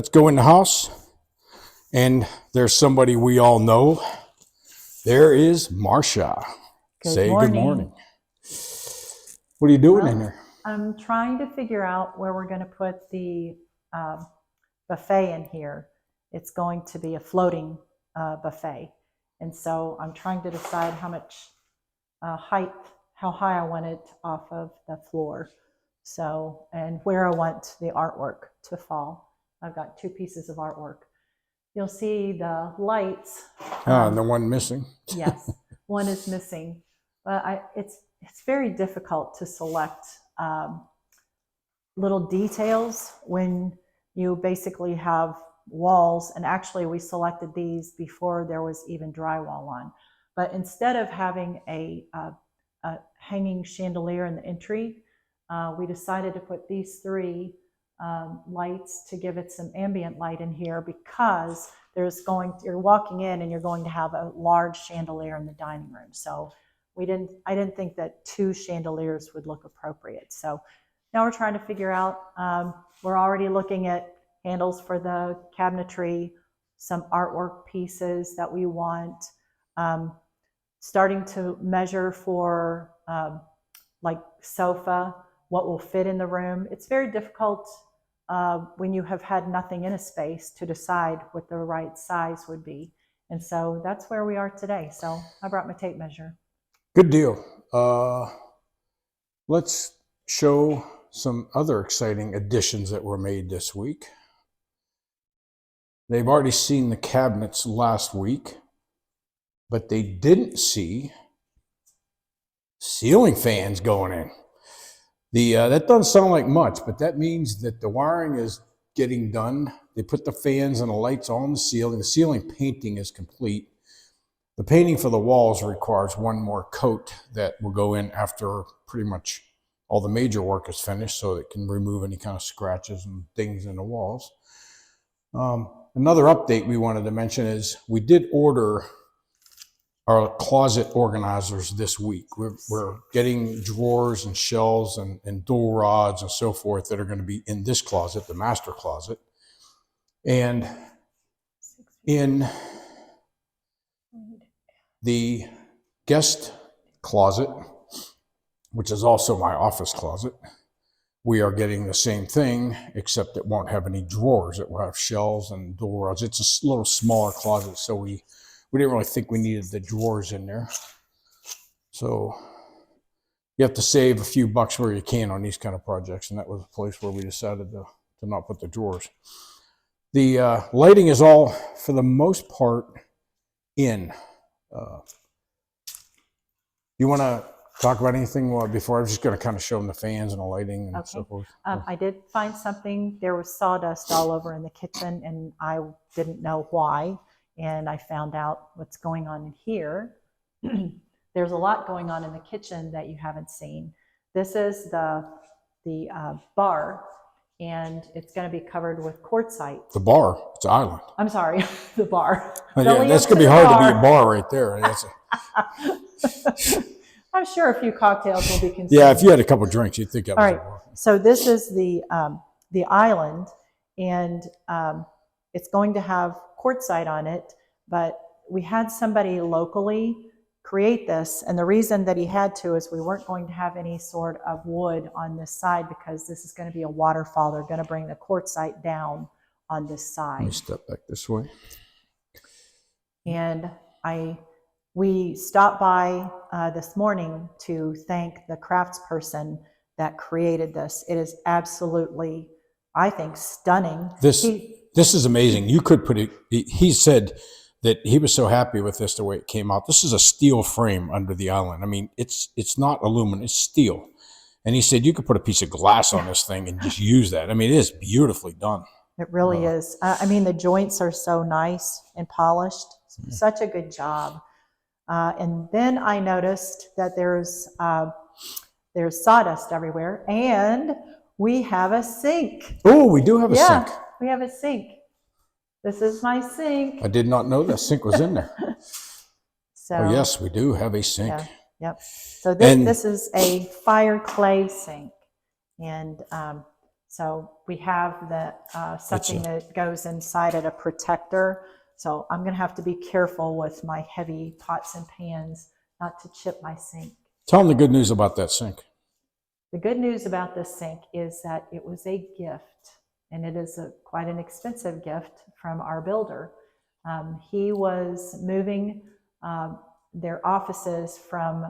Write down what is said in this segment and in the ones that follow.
Let's go in the house, and there's somebody we all know. There is Marsha. Say good morning. What are you doing in there? I'm trying to figure out where we're going to put the buffet in here. It's going to be a floating buffet. And so I'm trying to decide how much height, how high I want it off of the floor. So, and where I want the artwork to fall. I've got two pieces of artwork. You'll see the lights. And the one missing. Yes, one is missing. But it's very difficult to select little details when you basically have walls. And actually, we selected these before there was even drywall on. But instead of having a hanging chandelier in the entry, we decided to put these three lights to give it some ambient light in here, because you're walking in and you're going to have a large chandelier in the dining room. So I didn't think that two chandeliers would look appropriate. So now we're trying to figure out, we're already looking at handles for the cabinetry, some artwork pieces that we want, starting to measure for like sofa, what will fit in the room. It's very difficult when you have had nothing in a space to decide what the right size would be. And so that's where we are today. So I brought my tape measure. Good deal. Let's show some other exciting additions that were made this week. They've already seen the cabinets last week, but they didn't see ceiling fans going in. That doesn't sound like much, but that means that the wiring is getting done. They put the fans and the lights on the ceiling. The ceiling painting is complete. The painting for the walls requires one more coat that will go in after pretty much all the major work is finished, so it can remove any kind of scratches and things in the walls. Another update we wanted to mention is we did order our closet organizers this week. We're getting drawers and shelves and dual rods and so forth that are going to be in this closet, the master closet. And in the guest closet, which is also my office closet, we are getting the same thing, except it won't have any drawers. It will have shelves and dual rods. It's a little smaller closet, so we didn't really think we needed the drawers in there. So you have to save a few bucks where you can on these kind of projects, and that was a place where we decided to not put the drawers. The lighting is all, for the most part, in. You want to talk about anything before? I was just going to kind of show them the fans and the lighting and so forth. I did find something. There was sawdust all over in the kitchen, and I didn't know why. And I found out what's going on in here. There's a lot going on in the kitchen that you haven't seen. This is the bar, and it's going to be covered with quartzite. The bar, it's an island. I'm sorry, the bar. Yeah, that's going to be hard to be a bar right there. I'm sure a few cocktails will be consumed. Yeah, if you had a couple of drinks, you'd think that was a bar. So this is the island, and it's going to have quartzite on it, but we had somebody locally create this, and the reason that he had to is we weren't going to have any sort of wood on this side, because this is going to be a waterfall. They're going to bring the quartzite down on this side. Let me step back this way. And we stopped by this morning to thank the craftsperson that created this. It is absolutely, I think, stunning. This is amazing. You could put it, he said that he was so happy with this, the way it came out. This is a steel frame under the island. I mean, it's not aluminum, it's steel. And he said you could put a piece of glass on this thing and just use that. I mean, it is beautifully done. It really is. I mean, the joints are so nice and polished. Such a good job. And then I noticed that there's sawdust everywhere, and we have a sink. Oh, we do have a sink. We have a sink. This is my sink. I did not know that sink was in there. So, oh, yes, we do have a sink. Yeah, yep. So this is a fire clay sink. And So we have the something that goes inside it, a protector. So I'm going to have to be careful with my heavy pots and pans not to chip my sink. Tell them the good news about that sink. The good news about this sink is that it was a gift, and it is quite an expensive gift from our builder. He was moving their offices from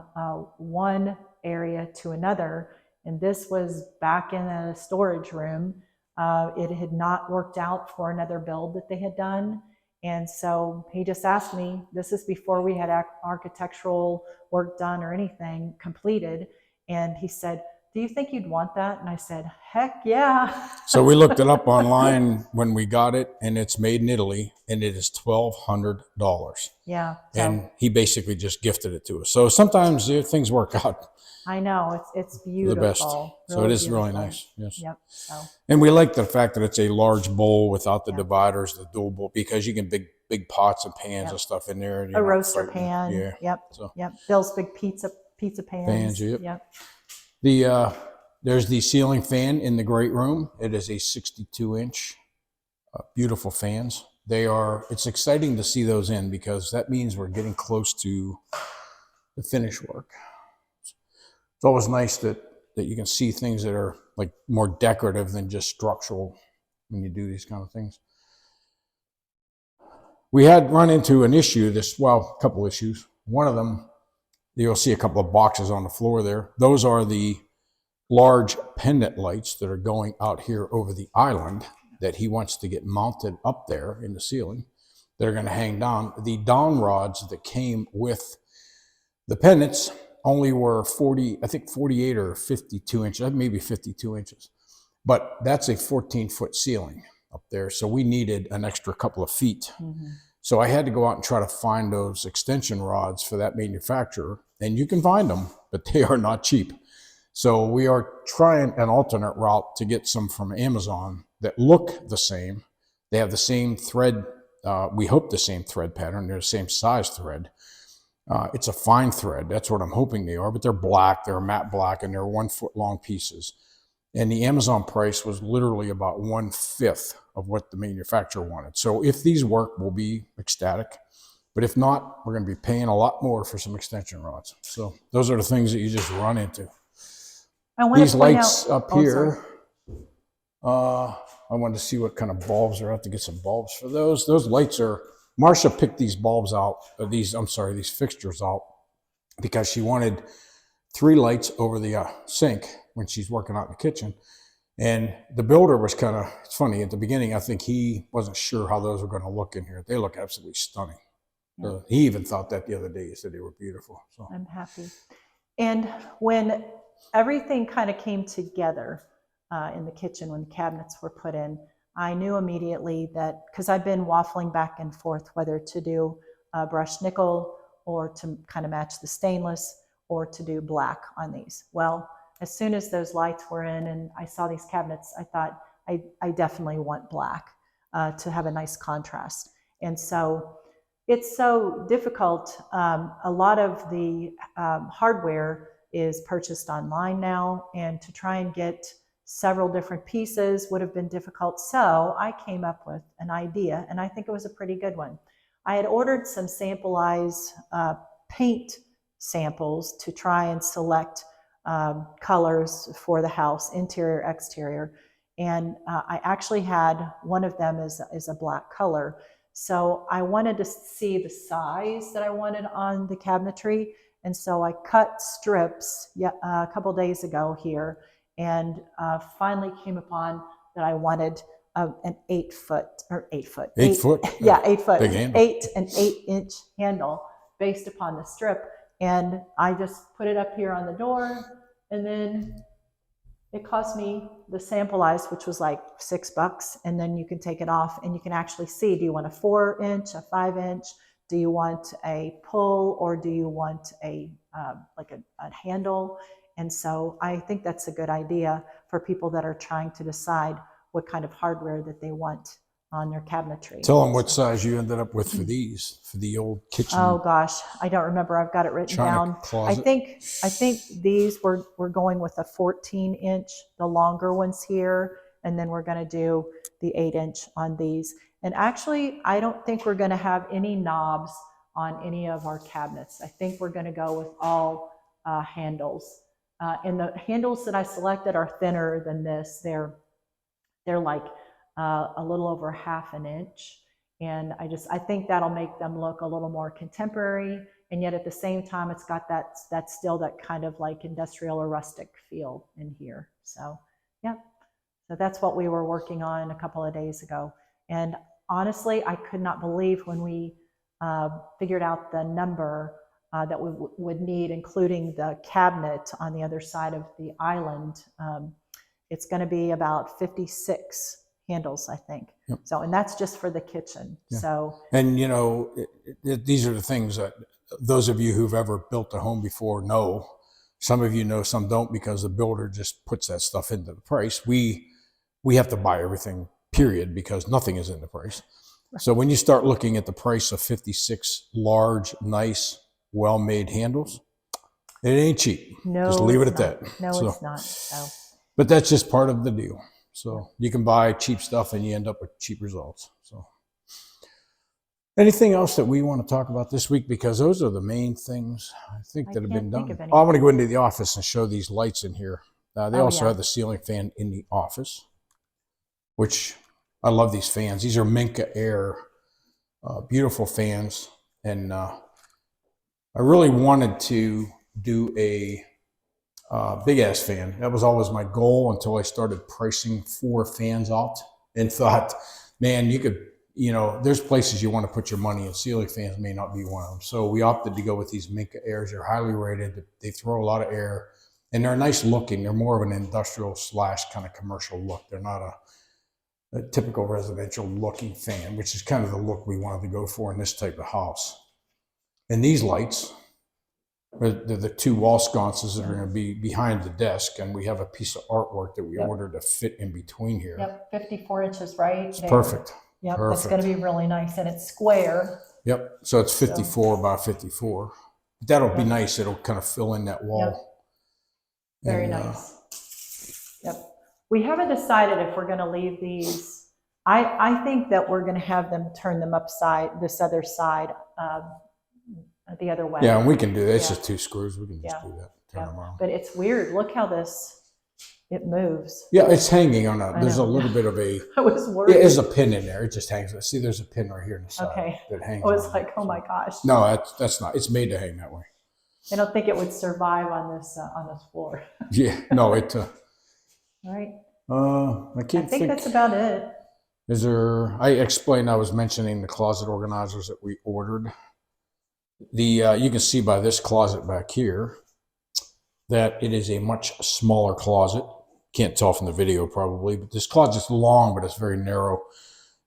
one area to another, and this was back in a storage room. It had not worked out for another build that they had done. And so he just asked me, this is before we had architectural work done or anything completed. And he said, do you think you'd want that? And I said, heck yeah. So we looked it up online when we got it, and it's made in Italy, and it is $1,200. Yeah. And he basically just gifted it to us. So sometimes things work out. I know, it's beautiful. The best. So it is really nice. Yes. Yep. So. And we like the fact that it's a large bowl without the dividers, the dual bowl, because you can big pots and pans and stuff in there. And a roaster pan. Yeah. Yep. So. Yep. Bill's big pizza pans. Yep. There's the ceiling fan in the great room. It is a 62-inch, beautiful fans. It's exciting to see those in, because that means we're getting close to the finish work. It's always nice that you can see things that are like more decorative than just structural when you do these kind of things. We had run into an issue, a couple issues. One of them, you'll see a couple of boxes on the floor there. Those are the large pendant lights that are going out here over the island that he wants to get mounted up there in the ceiling that are going to hang down. The down rods that came with the pendants only were 48 or 52 inches, maybe 52 inches. But that's a 14-foot ceiling up there. So we needed an extra couple of feet. Mm-hmm. So I had to go out and try to find those extension rods for that manufacturer. And you can find them, but they are not cheap. So we are trying an alternate route to get some from Amazon that look the same. They have the same thread. We hope the same thread pattern. They're the same size thread. It's a fine thread. That's what I'm hoping they are, but they're black. They're matte black, and they're 1 foot long pieces. And the Amazon price was literally about 1/5 of what the manufacturer wanted. So if these work, we'll be ecstatic. But if not, we're going to be paying a lot more for some extension rods. So those are the things that you just run into. These lights up here, I wanted to see what kind of bulbs are. I have to get some bulbs for those. Those lights are, Marcia picked these bulbs out, these fixtures out, because she wanted 3 lights over the sink when she's working out in the kitchen. And the builder was it's funny, at the beginning, I think he wasn't sure how those were going to look in here. They look absolutely stunning. Yeah. He even thought that the other day. He said they were beautiful. So I'm happy. And when everything kind of came together in the kitchen, when the cabinets were put in, I knew immediately that, because I've been waffling back and forth whether to do brushed nickel or to kind of match the stainless or to do black on these. Well, as soon as those lights were in and I saw these cabinets, I thought I definitely want black to have a nice contrast. And so it's so difficult. A lot of the hardware is purchased online now, and to try and get several different pieces would have been difficult. So I came up with an idea, and I think it was a pretty good one. I had ordered some sample-ized paint samples to try and select colors for the house, interior, exterior. And I actually had one of them is a black color. So I wanted to see the size that I wanted on the cabinetry. And so I cut strips a couple days ago here, and finally came upon that I wanted an 8 foot. Yeah, 8 foot. An 8-inch handle based upon the strip. And I just put it up here on the door, and then it cost me the sample-ized, which was like $6. And then you can take it off and you can actually see, do you want a 4-inch, a 5-inch? Do you want a pull, or do you want a handle? And so I think that's a good idea for people that are trying to decide what kind of hardware that they want on their cabinetry. Tell them what size you ended up with for these, for the old kitchen. Oh gosh, I don't remember. I've got it written down. I think these were going with a 14-inch, the longer ones here, and then we're going to do the 8-inch on these. And actually, I don't think we're going to have any knobs on any of our cabinets. I think we're going to go with all handles. And the handles that I selected are thinner than this. They're like a little over 1/2 inch. And I think that'll make them look a little more contemporary. And yet at the same time, it's got that still that kind of like industrial or rustic feel in here. So, yeah. So that's what we were working on a couple of days ago. And honestly, I could not believe when we figured out the number that we would need, including the cabinet on the other side of the island. It's going to be about 56 handles, I think. Yep. So, and that's just for the kitchen. Yeah. So, and you know, these are the things that those of you who've ever built a home before know. Some of you know, some don't, because the builder just puts that stuff into the price. We have to buy everything, period, because nothing is in the price. So when you start looking at the price of 56 large, nice, well-made handles, it ain't cheap. no, just leave it it's at not. that. No, So, it's not. So, but that's just part of the deal. So you can buy cheap stuff and you end up with cheap results. So anything else that we want to talk about this week? Because those are the main things I think that have been can't think done. of any. Oh, I'm going to go into the office and show these lights in here. They Oh, also yeah. have the ceiling fan in the office, which I love these fans. These are Minka Air, beautiful fans. And I really wanted to do a big ass fan. That was always my goal until I started pricing 4 fans out and thought, man, you could, you know, there's places you want to put your money, and ceiling fans may not be one of them. So we opted to go with these Minka Airs. They're highly rated. They throw a lot of air, and they're nice looking. They're more of an industrial / kind of commercial look. They're not a typical residential looking fan, which is kind of the look we wanted to go for in this type of house. And these lights, they're the 2 wall sconces that are going to be behind the desk, and we have a piece of artwork that we ordered to fit in between here. Yep, 54 inches right It's there. perfect. Yep, Perfect. it's going to be really nice, and it's square. Yep. So it's 54 by 54. That'll be nice. It'll kind of fill in that wall. Yep. Very nice. Yep. We haven't decided if we're going to leave these. I think that we're going to have them turn them upside, this other side, the other way. Yeah, and we can do that. It's Yeah. just 2 screws. We can just Yeah. do that. Turn them around. But it's weird. Look how it moves. Yeah, it's hanging on a, I there's a know. little bit of a, I was worried. there's a pin in there. It just hangs. See, there's a pin right here in the side Okay. that hangs. I was on like, it. oh my gosh. No, that's not. It's made to hang that way. I don't think it would survive on this floor. Yeah, no, it. All right. I I can't think that's about it. Is there? I explained. I was mentioning the closet organizers that we ordered. You can see by this closet back here that it is a much smaller closet. Can't tell from the video probably, but this closet's long, but it's very narrow.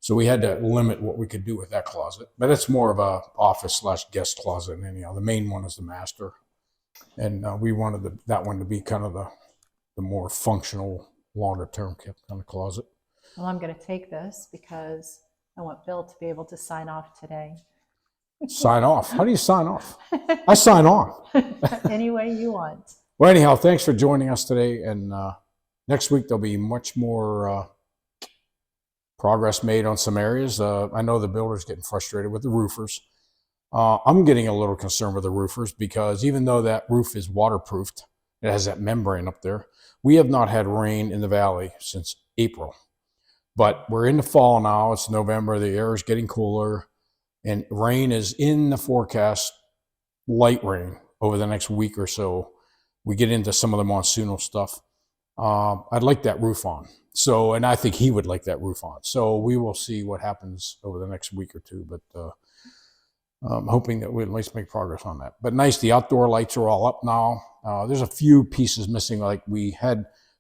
So we had to limit what we could do with that closet. But it's more of a office / guest closet than anyhow. The main one is the master, and we wanted that one to be kind of the more functional, longer term kind of closet. Well, I'm going to take this because I want Bill to be able to sign off today. Sign off. How do you sign off? I sign on. Any way you want. Well, anyhow, thanks for joining us today. And next week, there'll be much more progress made on some areas. I know the builder's getting frustrated with the roofers. I'm getting a little concerned with the roofers because even though that roof is waterproofed, it has that membrane up there. We have not had rain in the valley since April. But we're in the fall now. It's November. The air is getting cooler. And rain is in the forecast, light rain over the next week or so. We get into some of the monsoonal stuff. I'd like that roof on. So, and I think he would like that roof on. So we will see what happens over the next week or 2. But I'm hoping that we'll at least make progress on that. But nice, the outdoor lights are all up now. There's a few pieces missing. Like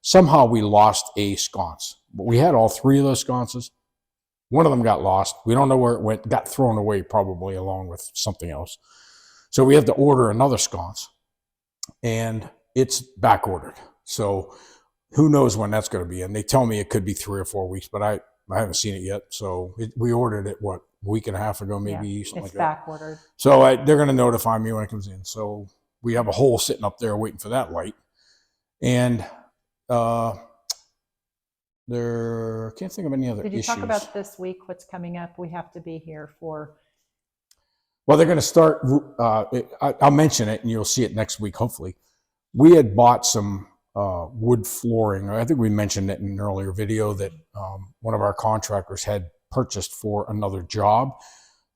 somehow we lost a sconce. But we had all 3 of those sconces. One of them got lost. We don't know where it went. Got thrown away probably along with something else. So we have to order another sconce. And it's back ordered. So who knows when that's going to be. And they tell me it could be 3 or 4 weeks, but I haven't seen it yet. So we ordered it, a week and a half ago, maybe, something like that. It's back ordered. So they're going to notify me when it comes in. So we have a hole sitting up there waiting for that light. And Can't think of any other Did you issues. talk about this week, what's coming up? We have to be here for. Well, they're going to start. I'll mention it, and you'll see it next week, hopefully. We had bought some wood flooring. I think we mentioned it in an earlier video that one of our contractors had purchased for another job.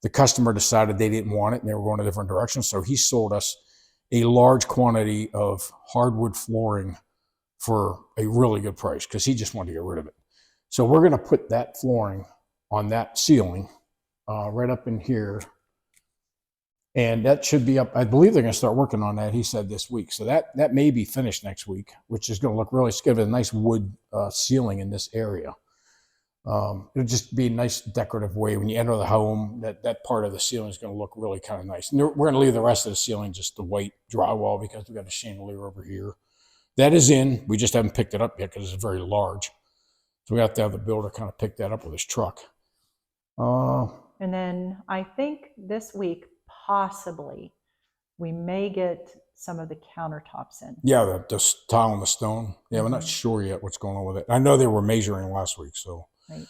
The customer decided they didn't want it, and they were going a different direction. So he sold us a large quantity of hardwood flooring for a really good price because he just wanted to get rid of it. So we're going to put that flooring on that ceiling right up in here. And that should be up. I believe they're going to start working on that, he said, this week. So that may be finished next week, which is going to look really good. A nice wood ceiling in this area. It'll just be a nice decorative way when you enter the home. That part of the ceiling is going to look really kind of nice. And we're going to leave the rest of the ceiling just the white drywall because we've got a chandelier over here. That is in. We just haven't picked it up yet because it's very large. So we have to have the builder kind of pick that up with his truck. And then I think this week, possibly, we may get some of the countertops in. Yeah, the tile and the stone. Yeah, we're not sure yet what's going on with it. I know they were measuring last week, so right.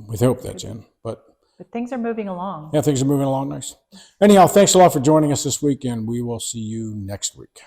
We hope that's in. But things are moving along. Yeah, things are moving along nice. Anyhow, thanks a lot for joining us this week, and we will see you next week.